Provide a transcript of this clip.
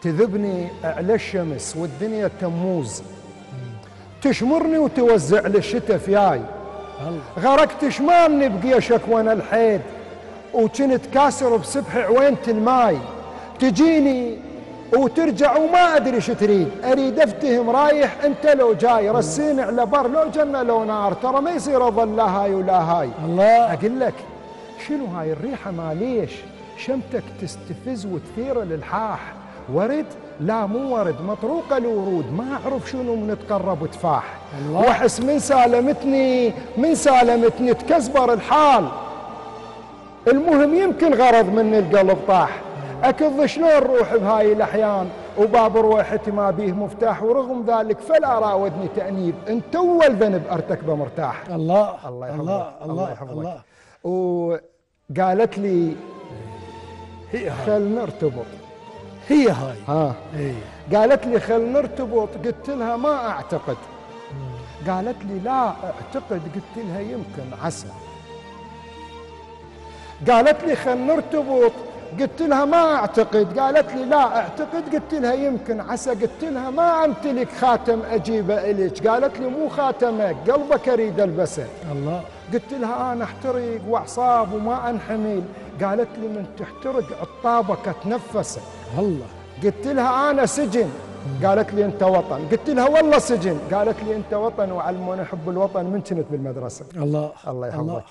تذبني على الشمس والدنيا تموز، تشمرني وتوزع للشتاء فياي، غرقت شمامني بقيشك وانا الحيد، وكنت كاسر بسبح عوينة الماي، تجيني وترجع وما ادري شو تريد، اريد افتهم رايح انت لو جاي، رسيني على بر لو جنة لو نار، ترى ما يصير اظل لا هاي ولا هاي. الله اقول لك شنو هاي الريحه معليش، شمتك تستفز وتثير الالحاح، ورد لا مو ورد، مطروقه الورود، ما اعرف شنو من تقرب وتفاح، واحس من سالمتني تكزبر الحال، المهم يمكن غرض من القلب طاح، اكظ شلون روح بهاي الاحيان وباب روحتي ما بيه مفتاح، ورغم ذلك فلا راودني تأنيب، انت اول ذنب ارتكبه مرتاح. الله الله يحفظك الله الله يحفظك. الله. وقالت لي خل نرتبط. هي هاي إيه. قالت لي خل نرتبط، قلت لها ما اعتقد. قالت لي لا اعتقد، قلت لها يمكن عسى. قالت لي خل نرتبط، قلت لها ما اعتقد. قالت لي لا اعتقد، قلت لها يمكن عسى. قلت لها ما امتلك خاتم اجيبه الك. قالت لي مو خاتمك، قلبك اريد البسه. الله. قلت لها انا احترق واعصاب وما انحمل. قالت لي من تحترق عطابك اتنفسه. الله. قلت لها انا سجن. قالت لي انت وطن. قلت لها والله سجن. قالت لي انت وطن، وعلموني حب الوطن من كنت بالمدرسه. الله الله يحفظك.